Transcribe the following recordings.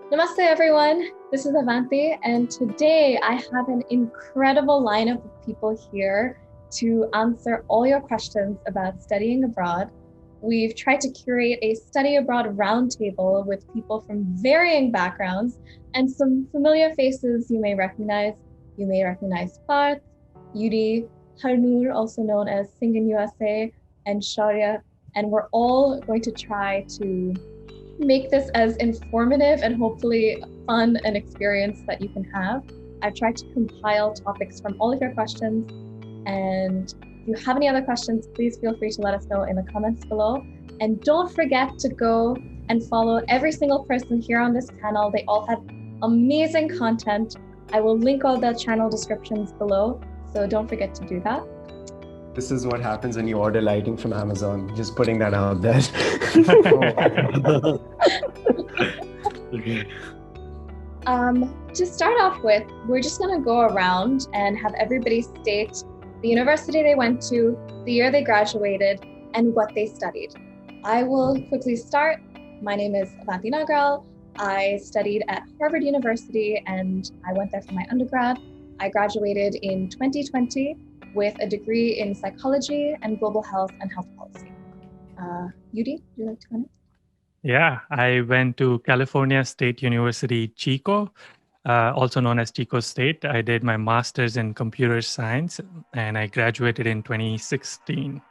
Namaste everyone, this is Avanti and today I have an incredible lineup of people here to answer all your questions about studying abroad. We've tried to curate a study abroad roundtable with people from varying backgrounds and some familiar faces you may recognize. You may recognize Parth, Yuri, Harnoor, also known as Sing in USA, and Shaurya, and we're all going to try to make this as informative and hopefully fun an experience that you can have. I've tried to compile topics from all of your questions, and if you have any other questions, please feel free to let us know in the comments below. And don't forget to go and follow every single person here on this channel. They all have amazing content. I will link all the channel descriptions below, so don't forget to do that. This is what happens when you order lighting from Amazon. Just putting that out there. To start off with, we're just going to go around and have everybody state the university they went to, the year they graduated, and what they studied. I will quickly start. My name is Avanti. I studied at Harvard University and I went there for my undergrad. I graduated in 2020 with a degree in psychology and global health and health policy. Yudi, would you like to comment? Yeah, I went to California State University, Chico, also known as Chico State. I did my master's in computer science and I graduated in 2016.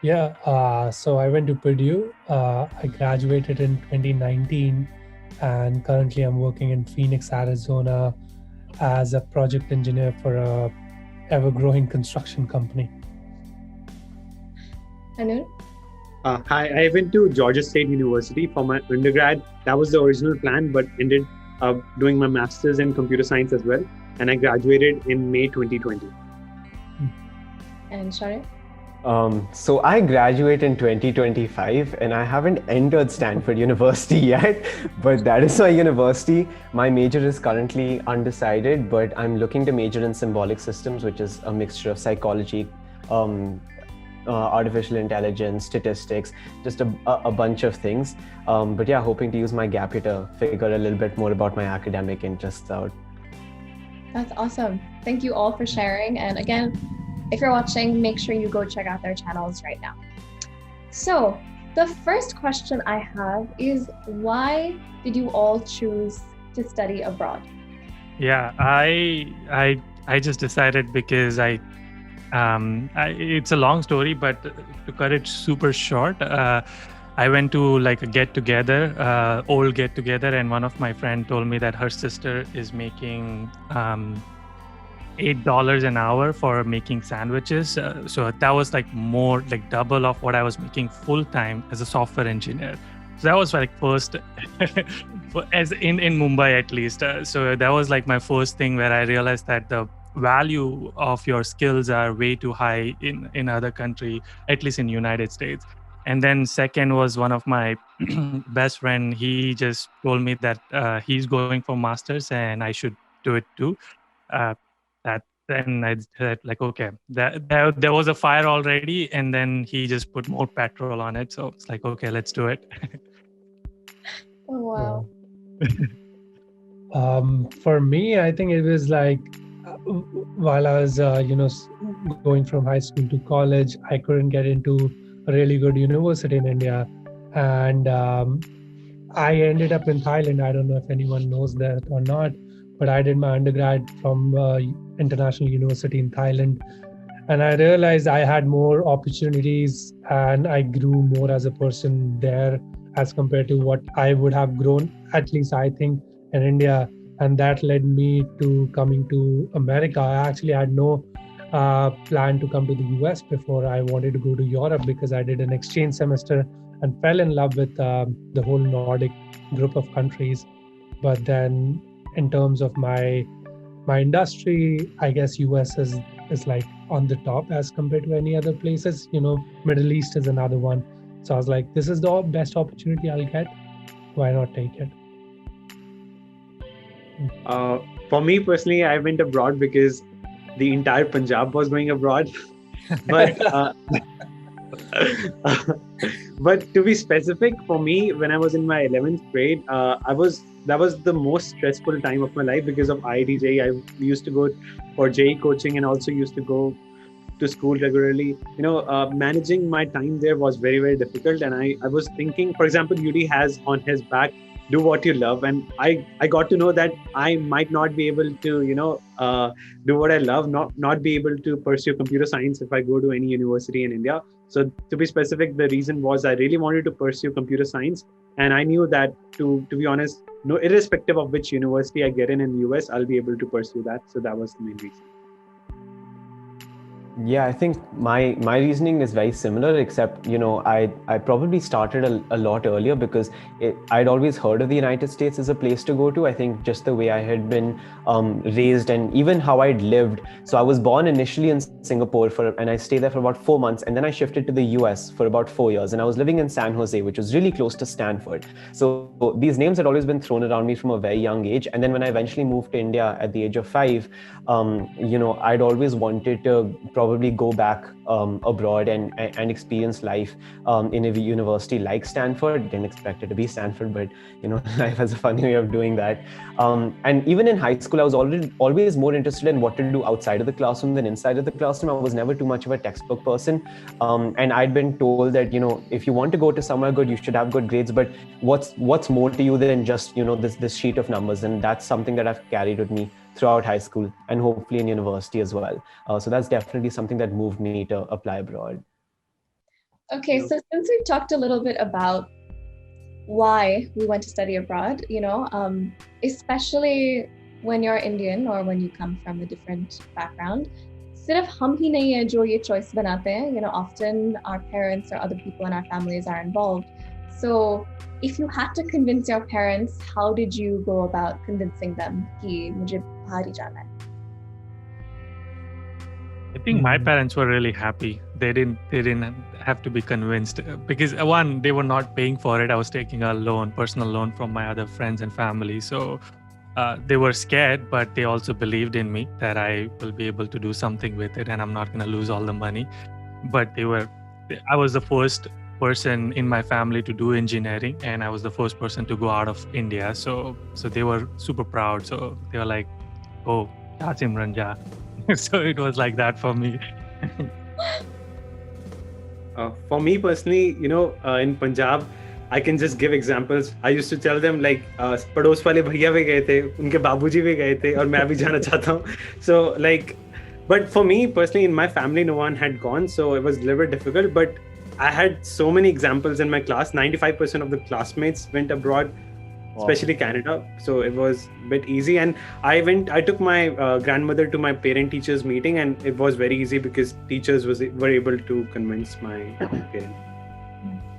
Yeah, so I went to Purdue. I graduated in 2019 and currently I'm working in Phoenix, Arizona as a project engineer for a ever-growing construction company. Anu? Hi, I went to Georgia State University for my undergrad. That was the original plan, but ended up doing my master's in computer science as well. And I graduated in May 2020. And Shaurya? So I graduate in 2025 and I haven't entered Stanford University yet, but that is my university. My major is currently undecided, but I'm looking to major in symbolic systems, which is a mixture of psychology, artificial intelligence, statistics, just a bunch of things. But yeah, hoping to use my gap year to figure a little bit more about my academic interests out. That's awesome. Thank you all for sharing. And again, if you're watching, make sure you go check out their channels right now. So the first question I have is, why did you all choose to study abroad? Yeah, I just decided because it's a long story, but to cut it super short, I went to like a get-together, old get-together, and one of my friends told me that her sister is making $8 an hour for making sandwiches. So that was like more like double of what I was making full-time as a software engineer. So that was like first, as in Mumbai at least. So that was like my first thing where I realized that the value of your skills are way too high in other country, at least in United States. And then second was one of my best friend. He just told me that he's going for masters and I should do it too. Then I said like, okay, there was a fire already, and then he just put more petrol on it. So it's like, okay, let's do it. Oh, wow. For me, I think it was like, while I was, going from high school to college, I couldn't get into a really good university in India. And I ended up in Thailand. I don't know if anyone knows that or not, but I did my undergrad from International University in Thailand. And I realized I had more opportunities and I grew more as a person there as compared to what I would have grown, at least I think, in India. And that led me to coming to America. I actually had no plan to come to the US before. I wanted to go to Europe because I did an exchange semester and fell in love with the whole Nordic group of countries. But then in terms of my industry, I guess US is like on the top as compared to any other places. Middle East is another one. So I was like, this is the best opportunity I'll get. Why not take it? For me personally, I went abroad because the entire Punjab was going abroad. But But to be specific, for me, when I was in my 11th grade, that was the most stressful time of my life because of IIT JEE. I used to go for JEE coaching and also used to go to school regularly. Managing my time there was very, very difficult. And I was thinking, for example, UD has on his back, do what you love. And I got to know that I might not be able to, do what I love, not be able to pursue computer science if I go to any university in India. So to be specific, the reason was I really wanted to pursue computer science. And I knew that to be honest, no, irrespective of which university I get in US, I'll be able to pursue that. So that was the main reason. Yeah, I think my reasoning is very similar, except I probably started a lot earlier because I'd always heard of the United States as a place to go to. I think just the way I had been raised and even how I'd lived. So I was born initially in Singapore and I stayed there for about 4 months, and then I shifted to the US for about 4 years, and I was living in San Jose, which was really close to Stanford. So these names had always been thrown around me from a very young age, and then when I eventually moved to India at the age of 5, I'd always wanted to probably go back abroad and experience life in a university like Stanford. Didn't expect it to be Stanford, but life has a funny way of doing that. And even in high school, I was always more interested in what to do outside of the classroom than inside of the classroom. I was never too much of a textbook person, and I'd been told that if you want to go to somewhere good, you should have good grades. But what's more to you than just this sheet of numbers? And that's something that I've carried with me throughout high school and hopefully in university as well. So that's definitely something that moved me to apply abroad. Okay, so since we've talked a little bit about why we went to study abroad, especially when you're Indian or when you come from a different background, सिर्फ हम ही नहीं है जो ये choice बनाते हैं, often our parents or other people in our families are involved. So if you had to convince your parents, how did you go about convincing them कि मुझे बाहर ही जाना है? I think my parents were really happy. They didn't have to be convinced because one, they were not paying for it. I was taking a loan, personal loan from my other friends and family. So they were scared, but they also believed in me that I will be able to do something with it and I'm not going to lose all the money. But I was the first person in my family to do engineering, and I was the first person to go out of India. So they were super proud. So they were like, "Oh, Simran ja." So it was like that for me. For me personally, in Punjab, I can just give examples. I used to tell them like, पड़ोस वाले भैया भी गए थे, उनके बाबूजी भी गए थे, और मैं भी जाना चाहता हूँ. So like, but for me personally, in my family, no one had gone, so it was a little bit difficult. But I had so many examples in my class. 95% of the classmates went abroad, especially Canada. So it was a bit easy. And I took my grandmother to my parent-teachers meeting, and it was very easy because teachers were able to convince my parents.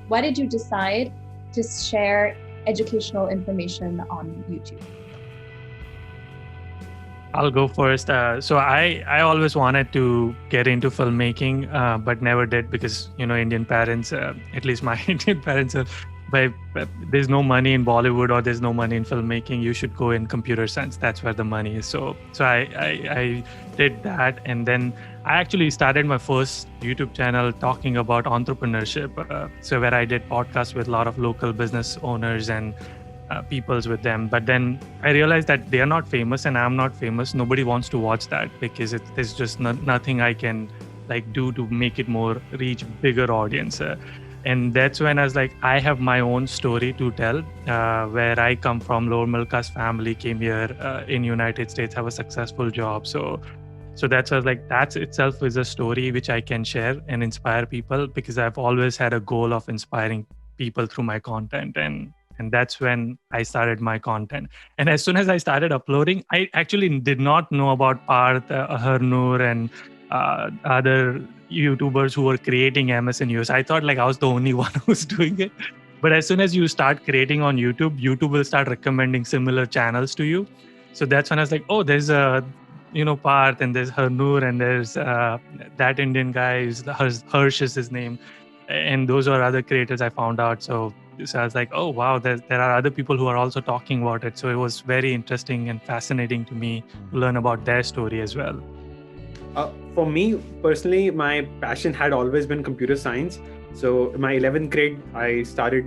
Why did you decide to share educational information on YouTube? I'll go first. So I always wanted to get into filmmaking, but never did because, Indian parents, at least my Indian parents are, there's no money in Bollywood or there's no money in filmmaking. You should go in computer science. That's where the money is. So I did that. And then I actually started my first YouTube channel talking about entrepreneurship. So where I did podcasts with a lot of local business owners and peoples with them. But then I realized that they are not famous and I'm not famous. Nobody wants to watch that because there's just nothing I can do to make it reach bigger audience. And that's when I was like, I have my own story to tell, where I come from, lower middle class family, came here in United States, have a successful job. So that's why I was like, that itself is a story which I can share and inspire people, because I've always had a goal of inspiring people through my content. And that's when I started my content. And as soon as I started uploading, I actually did not know about Parth, Harnoor, and other YouTubers who were creating MS in US. I thought I was the only one who's doing it. But as soon as you start creating on YouTube will start recommending similar channels to you. So that's when I was like, oh, there's Parth, and there's Harnoor, and there's that Indian guy, Harsh is his name. And those are other creators I found out. So I was like, oh, wow, there are other people who are also talking about it. So it was very interesting and fascinating to me to learn about their story as well. For me personally, my passion had always been computer science. So in my 11th grade, I started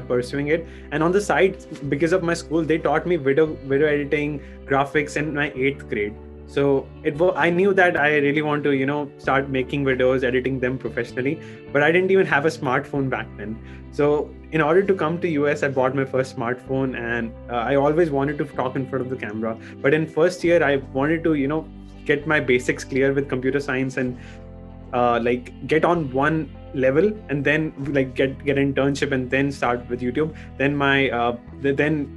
pursuing it, and on the side, because of my school, they taught me video editing, graphics in my 8th grade. So I knew that I really want to start making videos, editing them professionally, but I didn't even have a smartphone back then. So in order to come to US, I bought my first smartphone, and I always wanted to talk in front of the camera. But in first year, I wanted to get my basics clear with computer science, and like get on one level, and then like get internship, and then start with YouTube. Then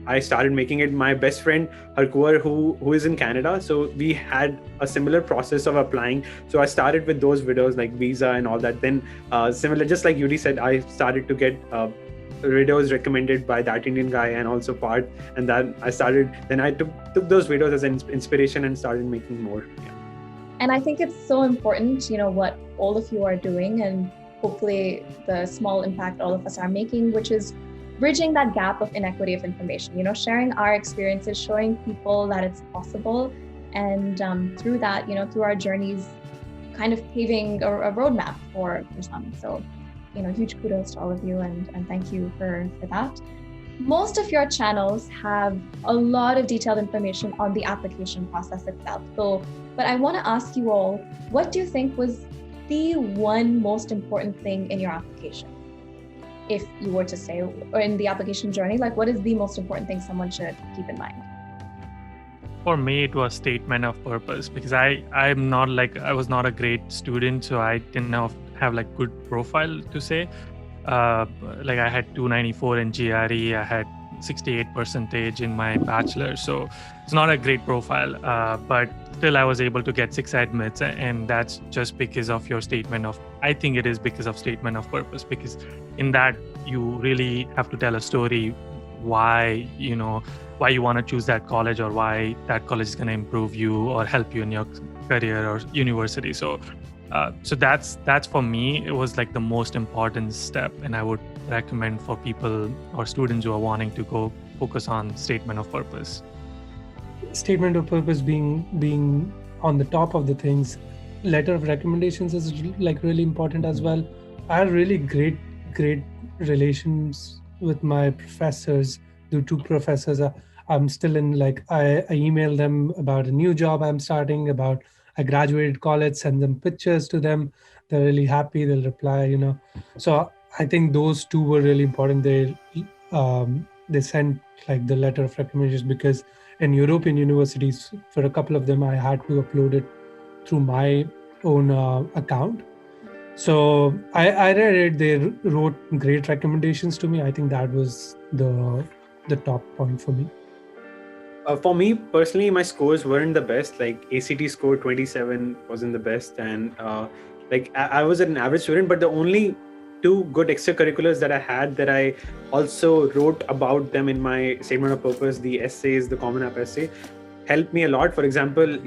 I started making it. My best friend Harkuar, who is in Canada, so we had a similar process of applying. So I started with those videos like visa and all that. Then similar, just like Yuri said, I started to get videos recommended by That Indian Guy and also Part, and then I took those videos as an inspiration and started making more. Yeah. And I think it's so important, what all of you are doing, and hopefully the small impact all of us are making, which is bridging that gap of inequity of information, sharing our experiences, showing people that it's possible. And through that, through our journeys, kind of paving a roadmap for some. So, huge kudos to all of you, and thank you for that. Most of your channels have a lot of detailed information on the application process itself. But I want to ask you all, what do you think was the one most important thing in your application? If you were to say, or in the application journey, like what is the most important thing someone should keep in mind? For me, it was statement of purpose, because I was not a great student, so I didn't have like good profile to say. Like I had 294 in GRE, I had 68% in my bachelor, so it's not a great profile, but still I was able to get 6 admits, and that's just because of your I think it is because of statement of purpose, because in that you really have to tell a story why you want to choose that college, or why that college is going to improve you or help you in your career or university. So that's for me, it was like the most important step, and I would recommend for people or students who are wanting to go focus on statement of purpose. Statement of purpose being on the top of the things. Letter of recommendations is like really important as well. I had really great relations with my professors. The 2 professors I'm still in, like I email them about a new job I'm starting, about I graduated college, send them pictures to them. They're really happy. They'll reply, So I think those 2 were really important. They sent like the letter of recommendations, because in European universities, for a couple of them, I had to upload it through my own account. So I read it. They wrote great recommendations to me. I think that was the top point for me. For me personally, my scores weren't the best. Like ACT score 27 wasn't the best, and like I was an average student. But the only 2 good extracurriculars that I had, that I also wrote about them in my statement of purpose, the essays, the Common App essay, helped me a lot. For example,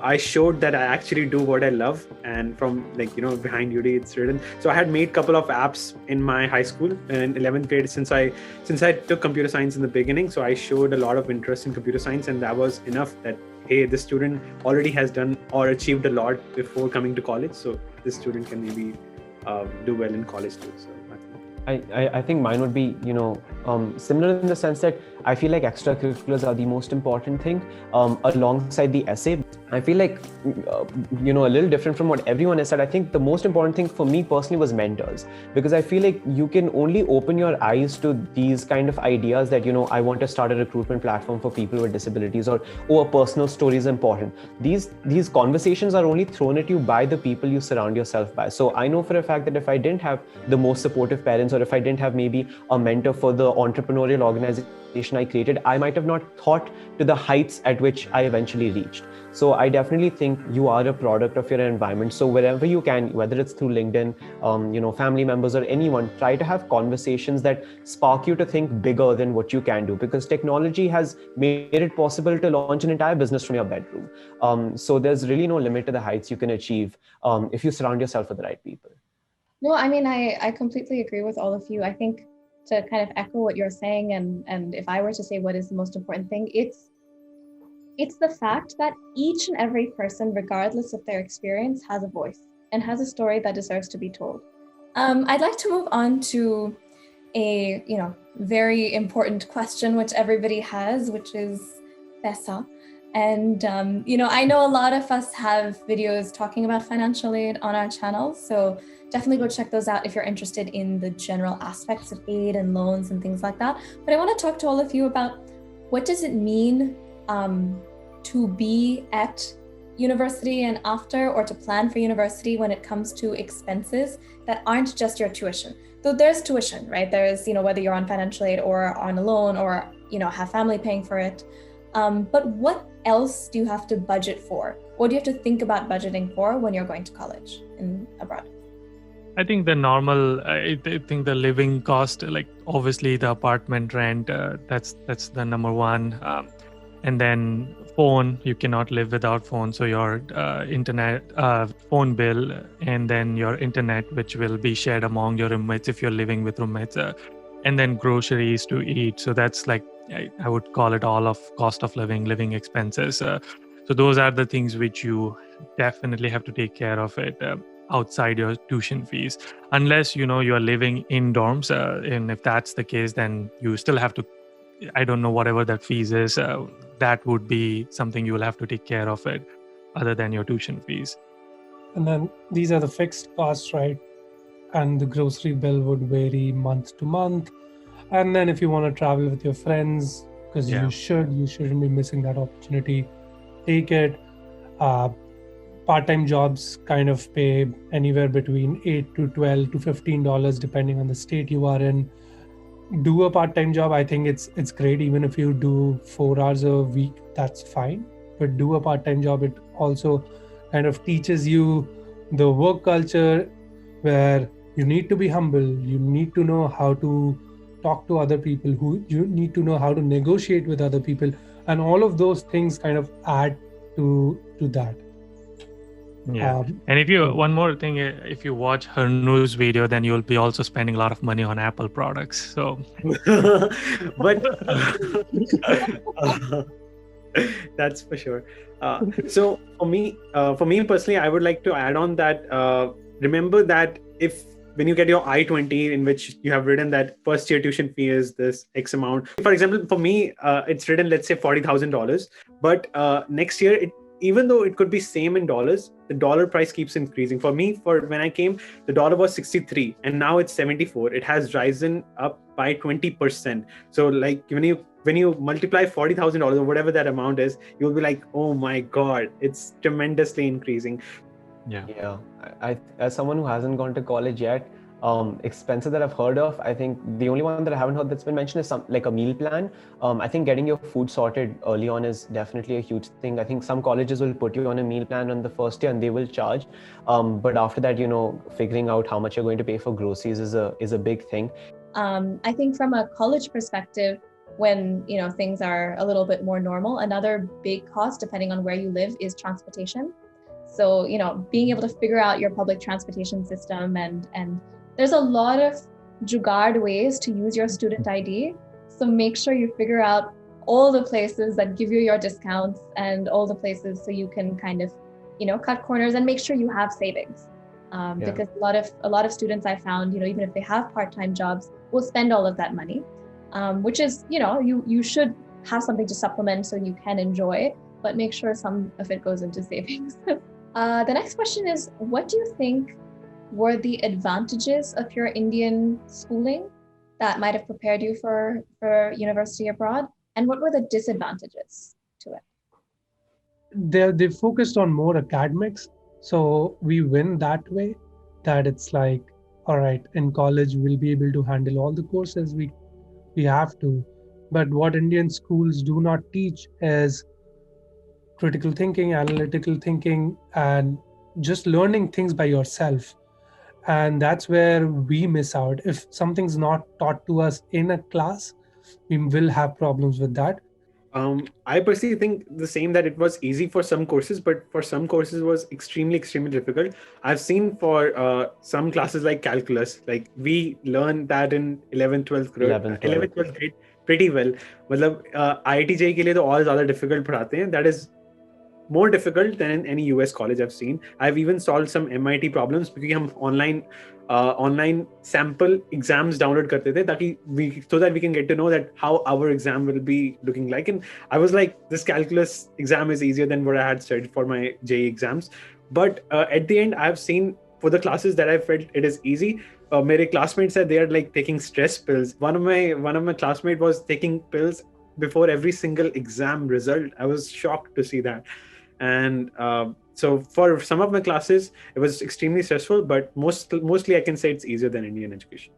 I showed that I actually do what I love, and from like behind Yuri it's written. So I had made couple of apps in my high school in 11th grade, since I took computer science in the beginning. So I showed a lot of interest in computer science, and that was enough that, hey, this student already has done or achieved a lot before coming to college, so this student can maybe do well in college too. So I think mine would be, similar in the sense that I feel like extracurriculars are the most important thing alongside the essay. I feel like, a little different from what everyone has said. I think the most important thing for me personally was mentors, because I feel like you can only open your eyes to these kind of ideas that, I want to start a recruitment platform for people with disabilities, or a personal story is important. These conversations are only thrown at you by the people you surround yourself by. So I know for a fact that if I didn't have the most supportive parents, or if I didn't have maybe a mentor for the entrepreneurial organization I created, I might have not thought to the heights at which I eventually reached. So I definitely think you are a product of your environment. So wherever you can, whether it's through LinkedIn, family members or anyone, try to have conversations that spark you to think bigger than what you can do, because technology has made it possible to launch an entire business from your bedroom. So there's really no limit to the heights you can achieve if you surround yourself with the right people. No, I mean, I completely agree with all of you. I think to kind of echo what you're saying, and if I were to say what is the most important thing, it's the fact that each and every person, regardless of their experience, has a voice and has a story that deserves to be told. I'd like to move on to a very important question which everybody has, which is paisa. And I know a lot of us have videos talking about financial aid on our channel, so definitely go check those out if you're interested in the general aspects of aid and loans and things like that. But I want to talk to all of you about what does it mean to be at university and after, or to plan for university when it comes to expenses that aren't just your tuition. Though there's tuition, right? There's, whether you're on financial aid or on a loan or, have family paying for it. But what else do you have to budget for? What do you have to think about budgeting for when you're going to college in abroad? I think the normal, I think the living cost, like obviously the apartment rent, that's the number one. And then phone, you cannot live without phone. So your internet, phone bill, and then your internet, which will be shared among your roommates if you're living with roommates, and then groceries to eat. So that's like, I would call it all of cost of living expenses. So those are the things which you definitely have to take care of it outside your tuition fees, unless you are living in dorms. And if that's the case, then you still have to, I don't know, whatever that fees is, that would be something you will have to take care of it other than your tuition fees. And then these are the fixed costs, right? And the grocery bill would vary month to month. And then if you want to travel with your friends, because you shouldn't be missing that opportunity, take it. Part-time jobs kind of pay anywhere between $8 to $12 to $15 depending on the state you are in. Do a part-time job. I think it's great. Even if you do 4 hours a week, that's fine. But do a part-time job. It also kind of teaches you the work culture where you need to be humble. You need to know how to talk to other people. You need to know how to negotiate with other people. And all of those things kind of add to that. Yeah. And if you, one more thing, if you watch her news video, then you'll be also spending a lot of money on Apple products. So, but that's for sure. So for me personally, I would like to add on that. Remember that when you get your I-20, in which you have written that first year tuition fee is this X amount. For example, for me, it's written, let's say $40,000. But next year, even though it could be same in dollars, the dollar price keeps increasing. For me, when I came, the dollar was 63 and now it's 74. It has risen up by 20%. So like when you multiply $40,000 or whatever that amount is, you'll be like, oh my God, it's tremendously increasing. Yeah. I as someone who hasn't gone to college yet, expenses that I've heard of, I think the only one that I haven't heard that's been mentioned is like a meal plan. I think getting your food sorted early on is definitely a huge thing. I think some colleges will put you on a meal plan on the first year and they will charge. But after that, figuring out how much you're going to pay for groceries is a big thing. I think from a college perspective, when things are a little bit more normal, another big cost, depending on where you live, is transportation. So, being able to figure out your public transportation system, and there's a lot of jugaad ways to use your student ID. So make sure you figure out all the places that give you your discounts and all the places so you can kind of, cut corners and make sure you have savings. Because a lot of students I found, even if they have part-time jobs, will spend all of that money, which is, you should have something to supplement so you can enjoy, but make sure some of it goes into savings. The next question is, what do you think were the advantages of your Indian schooling that might have prepared you for university abroad? And what were the disadvantages to it? They focused on more academics. So we win that way, that it's like, all right, in college, we'll be able to handle all the courses we have to. But what Indian schools do not teach is critical thinking, analytical thinking, and just learning things by yourself. And that's where we miss out. If something's not taught to us in a class, we will have problems with that. I personally think the same, that it was easy for some courses, but for some courses it was extremely, extremely difficult. I've seen for some classes like calculus, like we learned that in 11th, 12th grade pretty well. मतलब IIT JEE के लिए तो और ज़्यादा difficult पढ़ाते हैं. That is more difficult than in any US college I've seen. I've even solved some MIT problems because हम online sample exams download करते थे ताकि so that we can get to know that how our exam will be looking like. And I was like, this calculus exam is easier than what I had studied for my JEE exams. But at the end, I've seen for the classes that I felt it is easy. My classmates said they are like taking stress pills. One of my classmates was taking pills before every single exam result. I was shocked to see that. And so for some of my classes, it was extremely stressful, but mostly I can say it's easier than Indian education.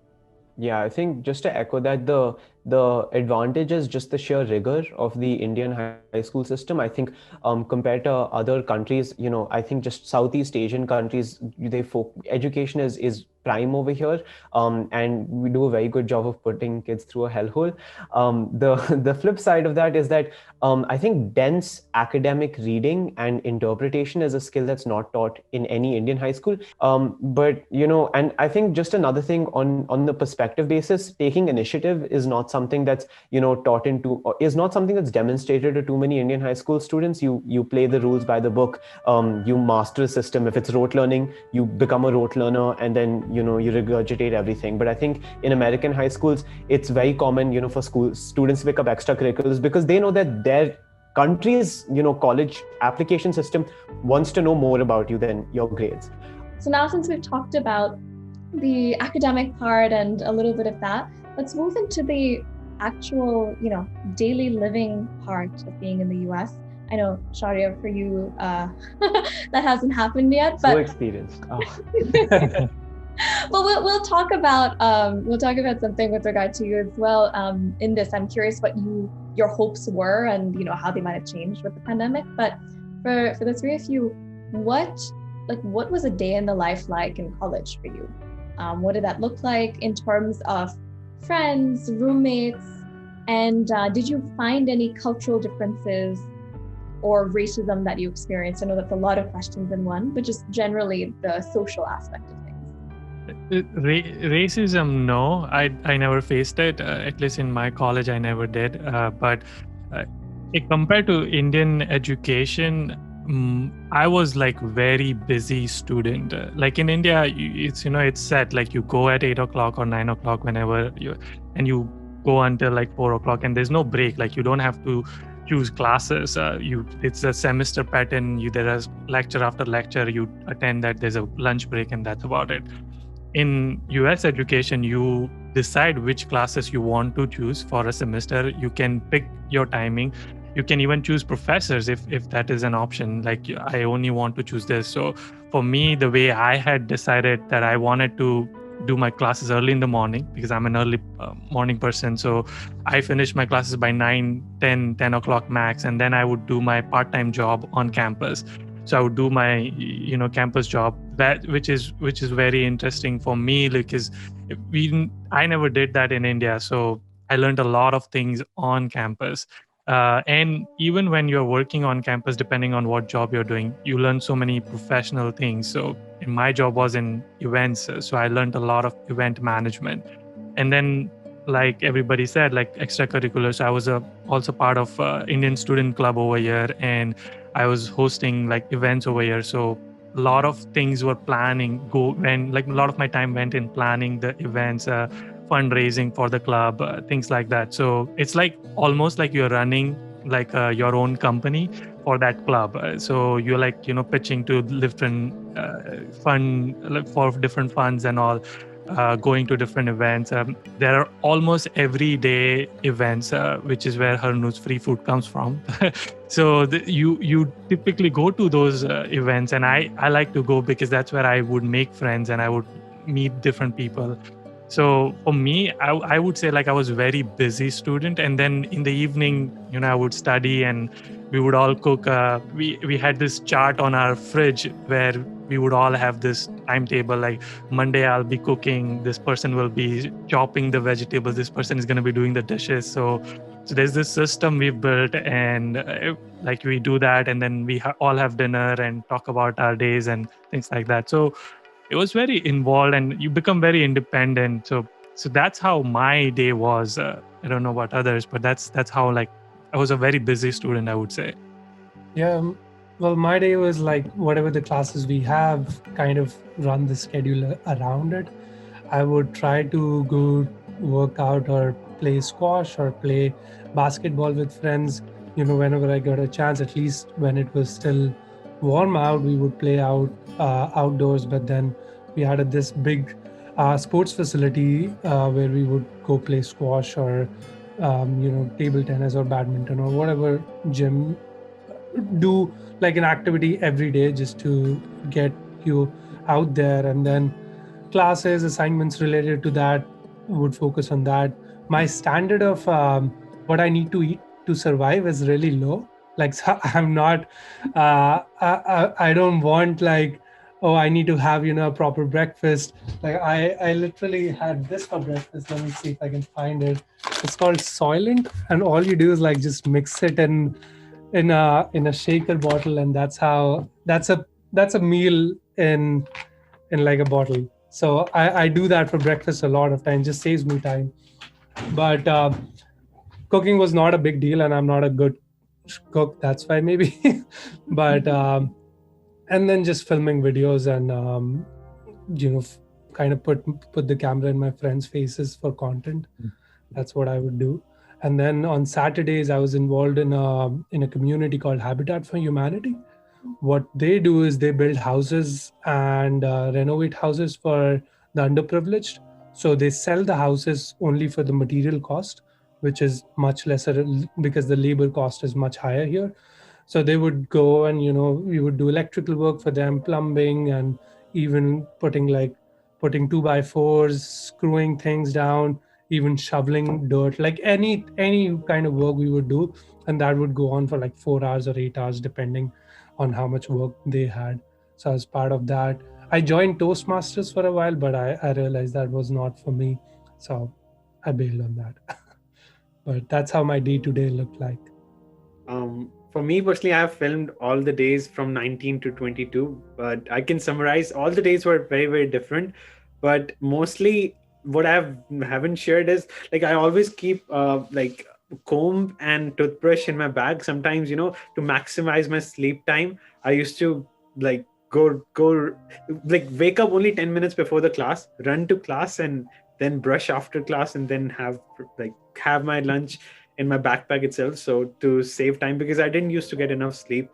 Yeah, I think just to echo that, the advantage is just the sheer rigor of the Indian high school system. I think compared to other countries, I think just Southeast Asian countries, education is prime over here, and we do a very good job of putting kids through a hellhole. The flip side of that is that I think dense academic reading and interpretation is a skill that's not taught in any Indian high school. But and I think just another thing on the perspective basis, taking initiative is not something that's taught is not something that's demonstrated to too many Indian high school students. You play the rules by the book. You master a system. If it's rote learning, you become a rote learner, and then you regurgitate everything. But I think in American high schools, it's very common for school students to pick up extracurriculars because they know that their country's college application system wants to know more about you than your grades. So now, since we've talked about the academic part and a little bit of that, let's move into the actual daily living part of being in the US. I know, Shaurya, for you that hasn't happened yet, but so experienced. Well, we'll talk about something with regard to you as well. In this, I'm curious what your hopes were and how they might have changed with the pandemic. But for the three of you, what was a day in the life like in college for you? What did that look like in terms of friends, roommates, and did you find any cultural differences or racism that you experienced? I know that's a lot of questions in one, but just generally the social aspect of things. Racism, no, I never faced it. At least in my college, I never did. But compared to Indian education, I was like very busy student. Like in India, it's set like you go at 8 o'clock or 9 o'clock whenever you go until like 4 o'clock, and there's no break. Like you don't have to choose classes. It's a semester pattern. There is lecture after lecture. You attend that. There's a lunch break, and that's about it. In US education, you decide which classes you want to choose for a semester. You can pick your timing. You can even choose professors if that is an option. Like I only want to choose this. So for me, the way I had decided that I wanted to do my classes early in the morning because I'm an early morning person. So I finished my classes by 9, 10 o'clock max. And then I would do my part-time job on campus. So I would do my campus job, which is very interesting for me because I never did that in India. So I learned a lot of things on campus. And even when you're working on campus, depending on what job you're doing, you learn so many professional things. So my job was in events. So I learned a lot of event management. And then, like everybody said, like extracurriculars, I was also part of Indian Student Club over here. And I was hosting like events over here. So a lot of things were a lot of my time went in planning the events, fundraising for the club, things like that. So it's like almost like you're running like your own company for that club. So you're like, pitching to different for different funds and all. Going to different events. There are almost everyday events, which is where Harnu's free food comes from. So you typically go to those events, and I like to go because that's where I would make friends and I would meet different people. So for me, I would say like I was a very busy student, and then in the evening, I would study and we would all cook. We had this chart on our fridge where we would all have this timetable. Like Monday, I'll be cooking. This person will be chopping the vegetables. This person is going to be doing the dishes. So there's this system we've built, and like we do that, and then we all have dinner and talk about our days and things like that. So it was very involved, and you become very independent. So that's how my day was. I don't know about others, but that's how like I was a very busy student, I would say. Yeah, Well, my day was like whatever the classes we have, kind of run the schedule around it. I would try to go work out or play squash or play basketball with friends, whenever I got a chance. At least when it was still warm out, we would play outdoors. But then we had this big sports facility where we would go play squash or table tennis or badminton or whatever gym, do like an activity every day just to get you out there. And then classes, assignments related to that would focus on that. My standard of what I need to eat to survive is really low. Like, so I'm not, I don't want like, oh, I need to have, a proper breakfast. Like I literally had this for breakfast. Let me see if I can find it. It's called Soylent, and all you do is like just mix it in a shaker bottle, and that's a meal in like a bottle. So I do that for breakfast a lot of time, just saves me time. But cooking was not a big deal, and I'm not a good cook. That's why maybe. But and then just filming videos and kind of put the camera in my friends' faces for content. That's what I would do. And then on Saturdays, I was involved in a community called Habitat for Humanity. What they do is they build houses and renovate houses for the underprivileged. So they sell the houses only for the material cost, which is much lesser because the labor cost is much higher here. So they would go and we would do electrical work for them, plumbing, and even putting 2x4s, screwing things down, even shoveling dirt, like any kind of work we would do. And that would go on for like 4 hours or 8 hours depending on how much work they had. So as part of that, I joined Toastmasters for a while, but I realized that was not for me. So I bailed on that. But that's how my day-to-day looked like. For me personally, I have filmed all the days from 19 to 22, but I can summarize all the days were very, very different. But mostly what haven't shared is like I always keep like comb and toothbrush in my bag. Sometimes, to maximize my sleep time, I used to like go like wake up only 10 minutes before the class, run to class, and then brush after class, and then have my lunch in my backpack itself, so to save time, because I didn't used to get enough sleep,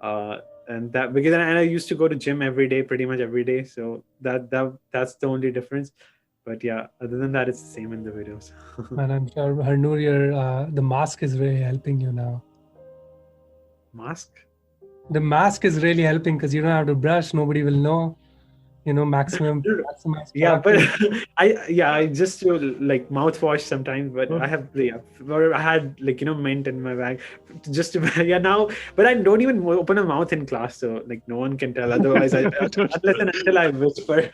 and that because and I used to go to gym every day, pretty much every day, so that's the only difference. But yeah, other than that, it's the same in the videos. And I'm sure Harnoor, the mask is really helping you now. Mask? The mask is really helping because you don't have to brush, nobody will know. Maximize Yeah, but productivity. I just do like mouthwash sometimes, but I have or I had like mint in my bag just to yeah now, but I don't even open a mouth in class, so like no one can tell. Otherwise, unless and until I whisper.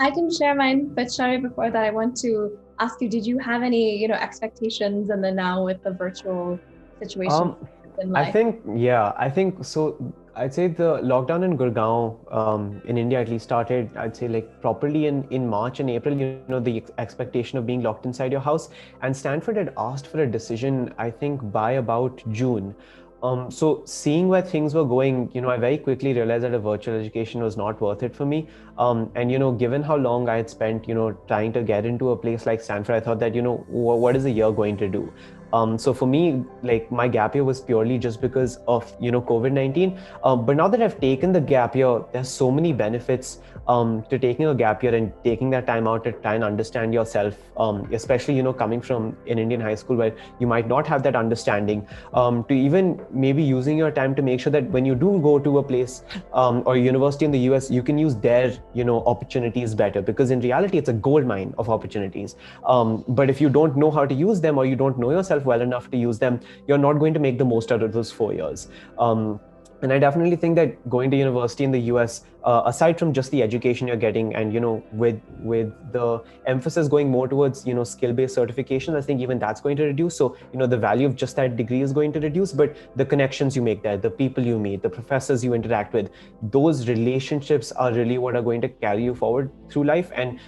I can share mine, but Shari, before that, I want to ask you: did you have any, expectations, and then now with the virtual situation in life? I think so. I'd say the lockdown in Gurgaon, in India at least, started, I'd say, like properly in March and April, the expectation of being locked inside your house. And Stanford had asked for a decision, I think, by about June. So seeing where things were going, I very quickly realized that a virtual education was not worth it for me. And given how long I had spent, trying to get into a place like Stanford, I thought that, what is a year going to do? So for me, like my gap year was purely just because of, COVID-19. But now that I've taken the gap year, there's so many benefits to taking a gap year and taking that time out to try and understand yourself, especially, coming from an Indian high school where you might not have that understanding, to even maybe using your time to make sure that when you do go to a place or a university in the US, you can use their, opportunities better, because in reality, it's a gold mine of opportunities. But if you don't know how to use them, or you don't know yourself well enough to use them, you're not going to make the most out of those 4 years. And I definitely think that going to university in the US aside from just the education you're getting, and with the emphasis going more towards skill-based certifications, I think even that's going to reduce. So the value of just that degree is going to reduce, but the connections you make there, the people you meet, the professors you interact with, those relationships are really what are going to carry you forward through life. And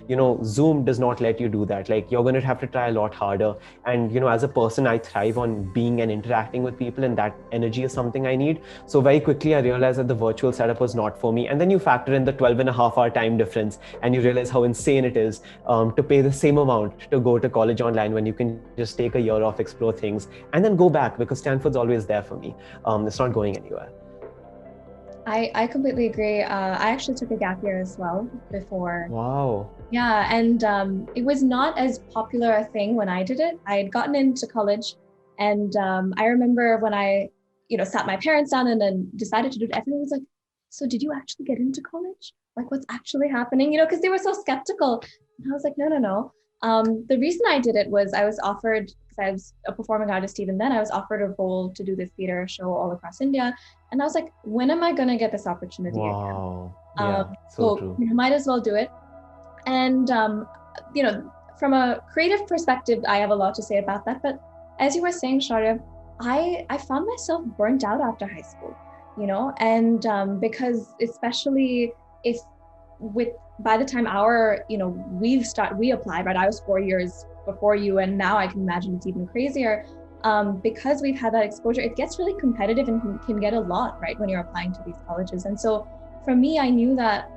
Zoom does not let you do that. Like, you're going to have to try a lot harder. And as a person, I thrive on being and interacting with people, and that energy is something I need. So very quickly I realized that the virtual setup was not for me. And then you factor in the 12.5 hour time difference, and you realize how insane it is to pay the same amount to go to college online when you can just take a year off, explore things, and then go back, because Stanford's always there for me. It's not going anywhere. I completely agree. I actually took a gap year as well before. Wow. Yeah, and it was not as popular a thing when I did it. I had gotten into college, and I remember when I, sat my parents down and then decided to do it, everyone was like, so did you actually get into college? Like, what's actually happening? Because they were so skeptical. And I was like, no. The reason I did it was I was offered, because I was a performing artist even then, I was offered a role to do this theater show all across India. And I was like, when am I going to get this opportunity Wow. again? Yeah, so true. Might as well do it. And, from a creative perspective, I have a lot to say about that. But as you were saying, Shaurya, I found myself burnt out after high school, and because especially if by the time we applied, right? I was 4 years before you, and now I can imagine it's even crazier. Because we've had that exposure, it gets really competitive and can get a lot, right, when you're applying to these colleges. And so for me, I knew that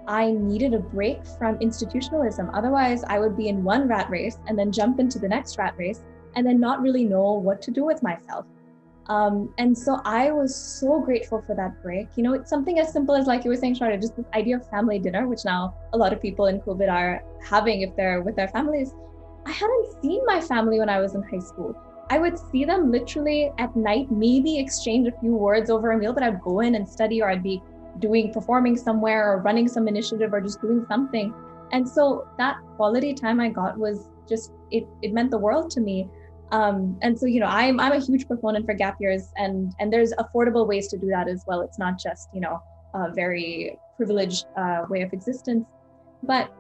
I needed a break from institutionalism. Otherwise, I would be in one rat race and then jump into the next rat race and then not really know what to do with myself. And so I was so grateful for that break. It's something as simple as, like you were saying, Shaurya, just this idea of family dinner, which now a lot of people in COVID are having if they're with their families. I hadn't seen my family when I was in high school. I would see them literally at night, maybe exchange a few words over a meal, but I'd go in and study, or I'd be performing somewhere, or running some initiative, or just doing something. And so that quality time I got was just, it meant the world to me. And so, I'm a huge proponent for gap years, and there's affordable ways to do that as well. It's not just, a very privileged way of existence. But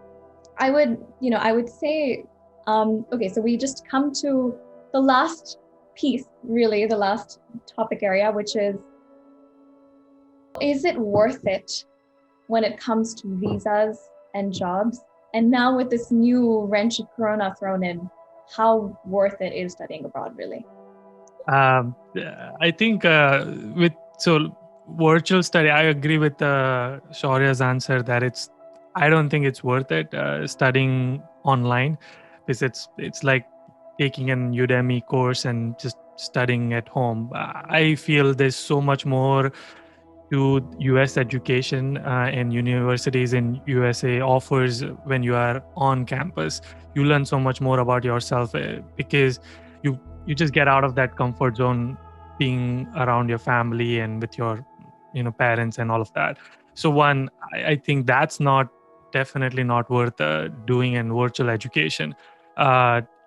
I would say, okay, so we just come to the last piece, really, the last topic area, which is it worth it when it comes to visas and jobs? And now with this new wrench of Corona thrown in, how worth it is studying abroad, really? I think virtual study, I agree with Shaurya's answer that I don't think it's worth it studying online, because it's like taking an Udemy course and just studying at home. I feel there's so much more to US education, and universities in USA offers when you are on campus. You learn so much more about yourself, because you just get out of that comfort zone, being around your family and with your parents and all of that. So one, I think that's definitely not worth doing in virtual education.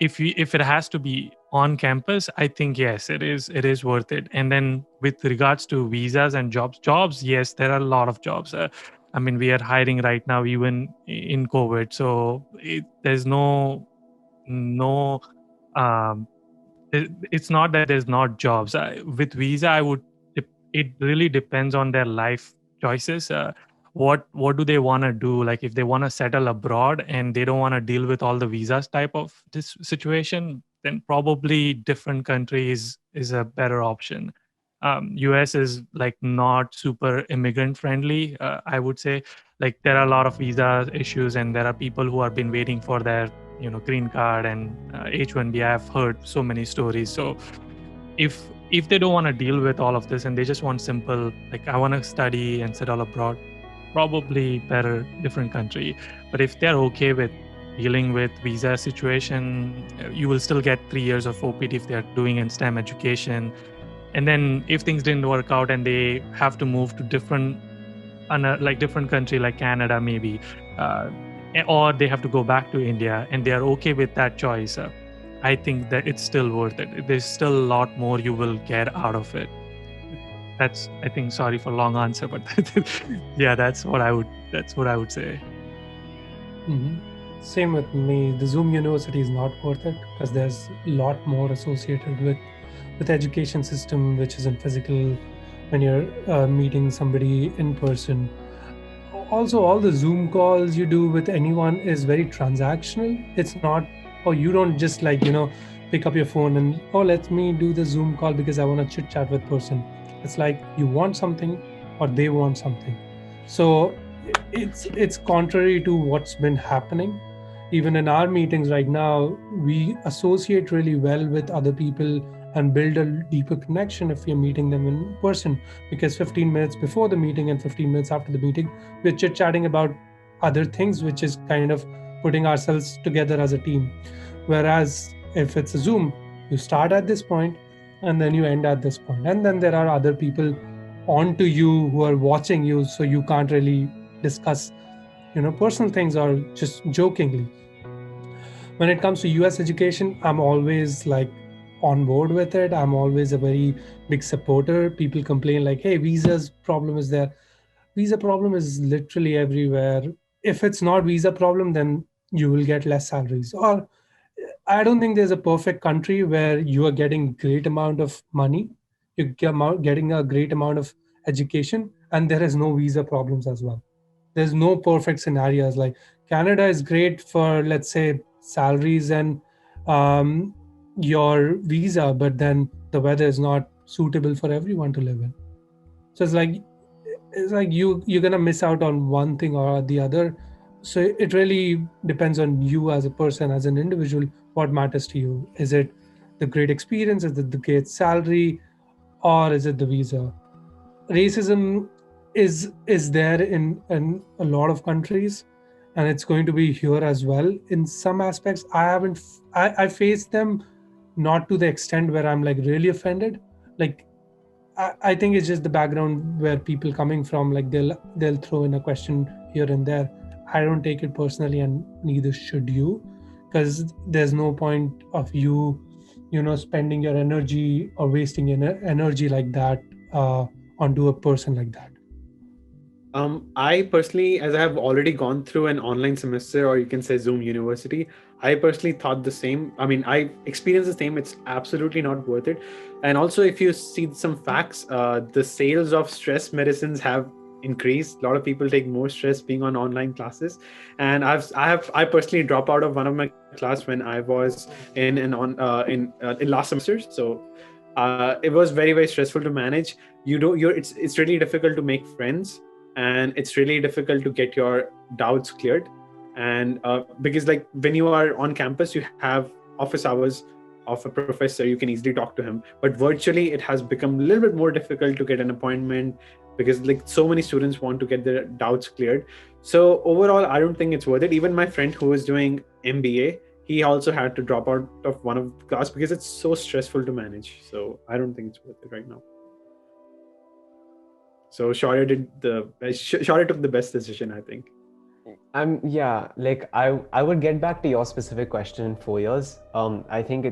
If it has to be on campus, I think yes, it is worth it. And then with regards to visas and jobs, yes, there are a lot of jobs. We are hiring right now, even in COVID. So there's no it's not that there's not jobs. With visa, it really depends on their life choices. What do they want to do? Like, if they want to settle abroad and they don't want to deal with all the visas type of this situation, then probably different countries is a better option. US is like not super immigrant friendly, I would say. Like, there are a lot of visa issues, and there are people who have been waiting for their green card and H1B. I've heard so many stories. So if they don't want to deal with all of this and they just want simple, like, I want to study and settle abroad, probably better different country. But if they're okay with dealing with visa situation, you will still get 3 years of OPT if they're doing in STEM education. And then if things didn't work out and they have to move to different country like Canada maybe, or they have to go back to India, and they are okay with that choice, I think that it's still worth it. There's still a lot more you will get out of it. That's, I think, sorry for long answer, but yeah, that's what I would say. Mhm. Same with me. The Zoom University is not worth it because there's a lot more associated with education system, which isn't physical when you're meeting somebody in person. Also, all the Zoom calls you do with anyone is very transactional. It's not, oh, you don't just like, pick up your phone and, oh, let me do the Zoom call because I want to chit chat with person. It's like you want something or they want something. So it's contrary to what's been happening. Even in our meetings right now, we associate really well with other people and build a deeper connection if we're meeting them in person, because 15 minutes before the meeting and 15 minutes after the meeting, we're chit chatting about other things, which is kind of putting ourselves together as a team. Whereas if it's a Zoom, you start at this point and then you end at this point, and then there are other people onto you who are watching you, so you can't really discuss personal things or just jokingly. When it comes to US education, I'm always like on board with it. I'm always a very big supporter. People complain like, hey, visa's problem is there. Visa problem is literally everywhere. If it's not visa problem, then you will get less salaries. Or I don't think there's a perfect country where you are getting great amount of money, getting a great amount of education, and there is no visa problems as well. There's no perfect scenarios. Like Canada is great for, let's say, salaries and um, your visa, but then the weather is not suitable for everyone to live in. So it's like you're gonna miss out on one thing or the other. So it really depends on you as a person, as an individual, what matters to you. Is it the great experience, is it the great salary, or is it the visa? Racism is there in a lot of countries, and it's going to be here as well in some aspects. I haven't I faced them, not to the extent where I'm like really offended. Like I think it's just the background where people coming from, like they'll throw in a question here and there. I don't take it personally, and neither should you, because there's no point of spending your energy or wasting energy like that onto a person like that. I personally, as I have already gone through an online semester, or you can say Zoom University, I personally thought the same. I mean, I experienced the same. It's absolutely not worth it. And also, if you see some facts, the sales of stress medicines have increased. A lot of people take more stress being on online classes, and I personally dropped out of one of my class when I was in last semester. So it was very very stressful to manage. It's really difficult to make friends, and it's really difficult to get your doubts cleared. And because like when you are on campus, you have office hours of a professor, you can easily talk to him, but virtually it has become a little bit more difficult to get an appointment, because like so many students want to get their doubts cleared. So overall, I don't think it's worth it. Even my friend who was doing MBA, he also had to drop out of one of the class because it's so stressful to manage. So I don't think it's worth it right now. So Shaurya took the best decision, I think. Yeah, like I would get back to your specific question in 4 years. I think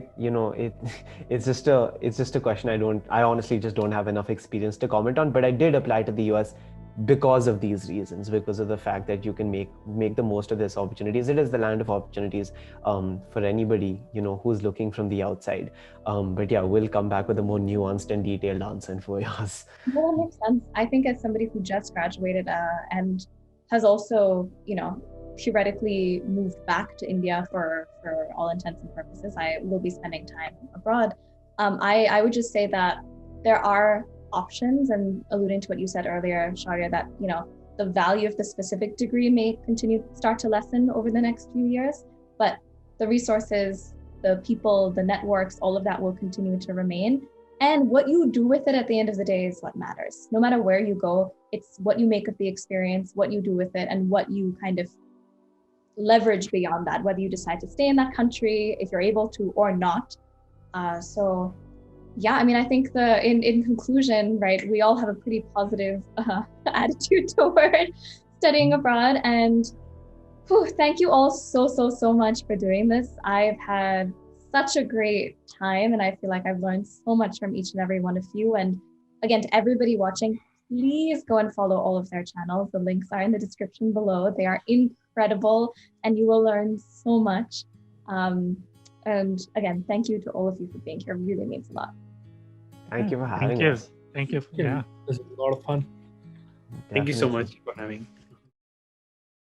it's just a question I honestly just don't have enough experience to comment on. But I did apply to the US because of these reasons, because of the fact that you can make the most of this opportunities. It is the land of opportunities for anybody who's looking from the outside. But yeah, we'll come back with a more nuanced and detailed answer in 4 years. Well, that makes sense. I think as somebody who just graduated and has also, theoretically moved back to India for all intents and purposes, I will be spending time abroad. I would just say that there are options, and alluding to what you said earlier, Shaurya, that, the value of the specific degree may start to lessen over the next few years, but the resources, the people, the networks, all of that will continue to remain. And what you do with it at the end of the day is what matters. No matter where you go, it's what you make of the experience, what you do with it, and what you kind of leverage beyond that, whether you decide to stay in that country, if you're able to or not. So yeah, I mean, I think in conclusion, right, we all have a pretty positive attitude toward studying abroad. And thank you all so much for doing this. I've had such a great time, and I feel like I've learned so much from each and every one of you. And again, to everybody watching, please go and follow all of their channels. The links are in the description below. They are incredible and you will learn so much. And again, thank you to all of you for being here. It really means a lot. Thank you for having us. Thank you. Yeah, this is a lot of fun. Thank you so Definitely. much for having.